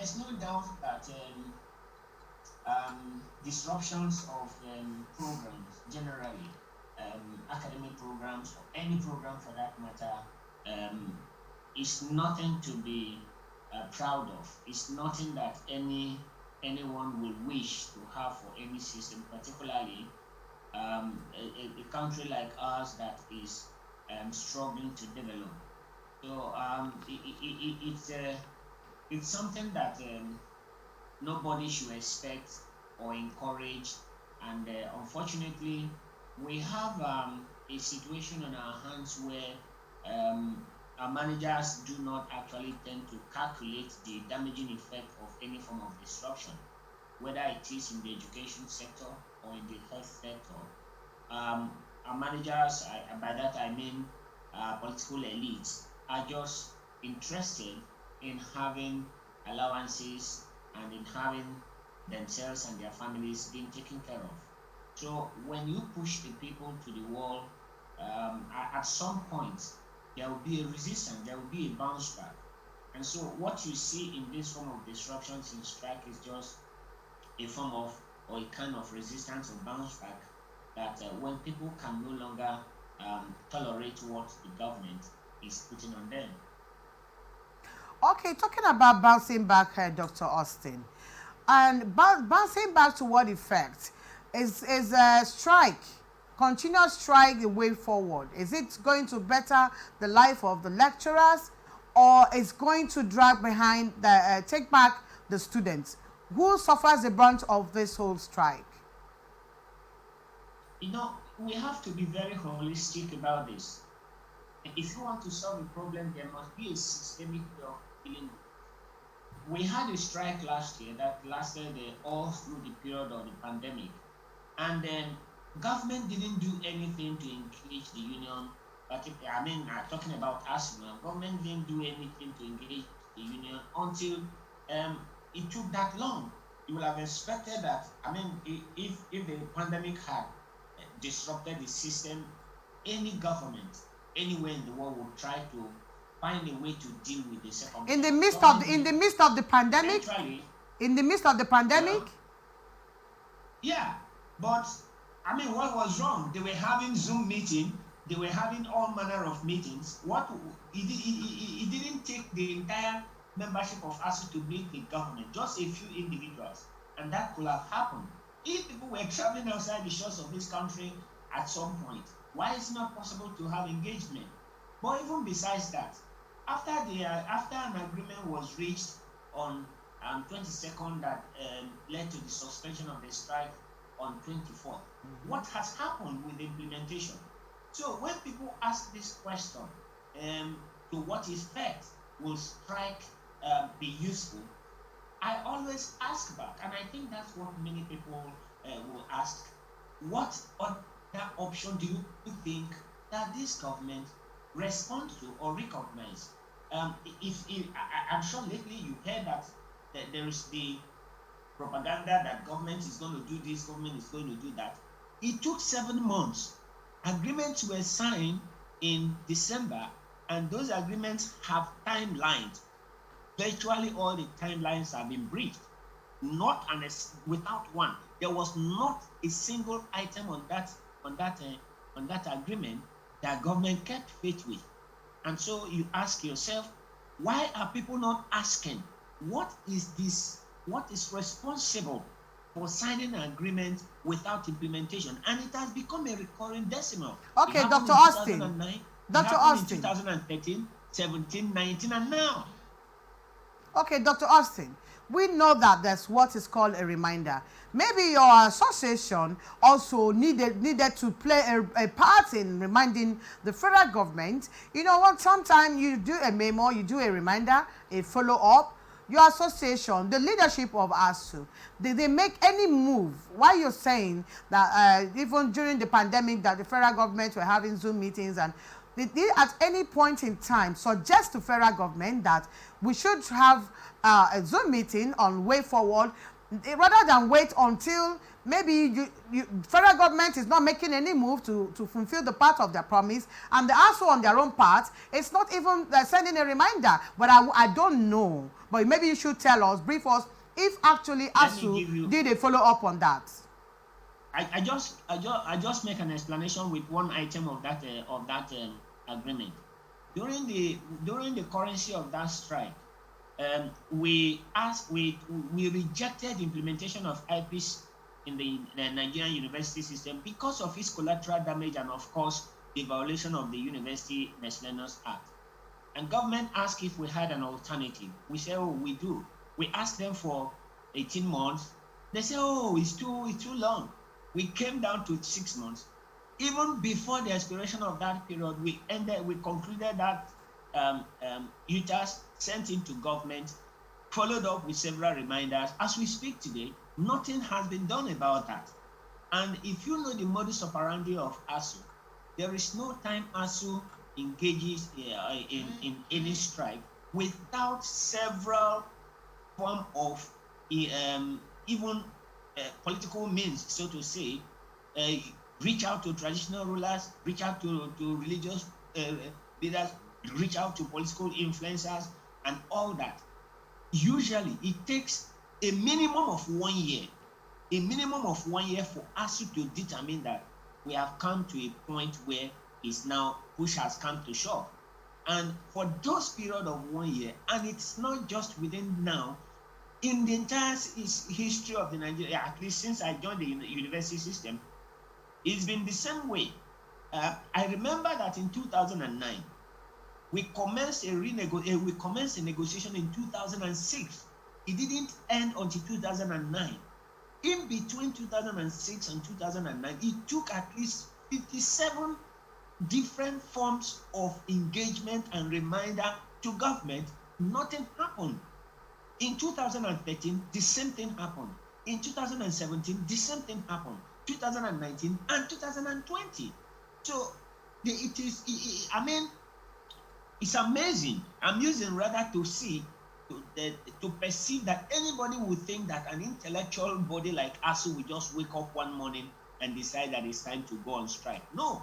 there's no doubt that disruptions of programs generally, academic programs or any program for that matter, um, is nothing to be proud of. It's nothing that anyone will wish to have for any system, particularly a country like ours that is struggling to develop. So it's something that nobody should expect or encourage. And unfortunately, we have a situation on our hands where our managers do not actually tend to calculate the damaging effect of any form of disruption, whether it is in the education sector or in the health sector. Our managers, by that I mean political elites, are just interested in having allowances and in having themselves and their families being taken care of. So when you push the people to the wall, at some point there will be a resistance, there will be a bounce back. And so what you see in this form of disruptions in strike is just a form of or a kind of resistance or bounce back that when people can no longer tolerate what the government is putting on them. Okay, talking about bouncing back, Dr. Austin, and bouncing back to what effect is a strike, continuous strike, the way forward? Is it going to better the life of the lecturers, or is going to drag behind the take back the students? Who suffers the brunt of this whole strike? You know, we have to be very holistic about this. If you want to solve a problem, there must be a systemic way of dealing with it. We had a strike last year that lasted all through the period of the pandemic, and then government didn't do anything to engage the union. I mean, talking about Ex-Asuu now, government didn't do anything to engage the union until it took that long. You will have expected that. I mean, if the pandemic had disrupted the system, any government anywhere in the world would try to find a way to deal with the circumstance. In the midst of the pandemic. In the midst of the pandemic. Yeah, but I mean, what was wrong? They were having Zoom meeting. They were having all manner of meetings. It didn't take the entire membership of Ex-Asuu to meet the government, just a few individuals, and that could have happened. If people were traveling outside the shores of this country at some point, why is it not possible to have engagement? But even besides that, after an agreement was reached on 22nd that led to the suspension of the strike on 24th, what has happened with the implementation? So when people ask this question, to what effect will strike be useful, I always ask back, and I think that's what many people will ask: what other option do you think that this government respond to or recognize? I'm sure lately you heard that there is the propaganda that government is going to do this, government is going to do that. It took 7 months. Agreements were signed in December, and those agreements have timelines. Virtually all the timelines have been breached, without one. There was not a single item on that agreement that government kept faith with. And so you ask yourself, why are people not asking what is responsible for signing an agreement without implementation? And it has become a recurring decimal. Okay, Dr. Austin. Dr. Austin. 2013, 17, 19, and now. Okay, Dr. Austin, we know that there's what is called a reminder. Maybe your association also needed to play a part in reminding the federal government. You know what, sometimes you do a memo, you do a reminder, a follow-up. Your association, the leadership of Ex-Asuu, did they make any move? Why you're saying that even during the pandemic that the federal government were having Zoom meetings, and did they at any point in time suggest to federal government that we should have a Zoom meeting on way forward, rather than wait until maybe federal government is not making any move to fulfill the part of their promise, and the Ex-Asuu on their own part, it's not even sending a reminder? But I don't know. But maybe you should tell us, brief us, if actually ASUU did a follow-up on that. I just make an explanation with one item of that agreement. During the currency of that strike, we rejected implementation of IPs in the Nigerian university system because of its collateral damage and, of course, the violation of the University Miscellaneous Act. And government asked if we had an alternative. We said, oh, we do. We asked them for 18 months. They said, oh, it's too long. We came down to 6 months. Even before the expiration of that period, we concluded that UTAS sent into government, followed up with several reminders. As we speak today, nothing has been done about that. And if you know the modus operandi of ASUU, there is no time ASUU engages in any strike without several form of even political means, so to say. Reach out to traditional rulers, reach out to religious leaders, reach out to political influencers, and all that. Usually, it takes a minimum of 1 year. A minimum of 1 year for ASUU to determine that we have come to a point where it's now push has come to shove. And for those period of 1 year, and it's not just within now, in the entire history of the Nigeria, at least since I joined the university system, it's been the same way. I remember that in 2009, we commenced a negotiation in 2006. It didn't end until 2009. In between 2006 and 2009, it took at least 57 different forms of engagement and reminder to government. Nothing happened. In 2013, the same thing happened. In 2017, the same thing happened. 2019 and 2020. So it's amazing. I'm using rather to see, to perceive that anybody would think that an intellectual body like ASUU will just wake up one morning and decide that it's time to go on strike. No.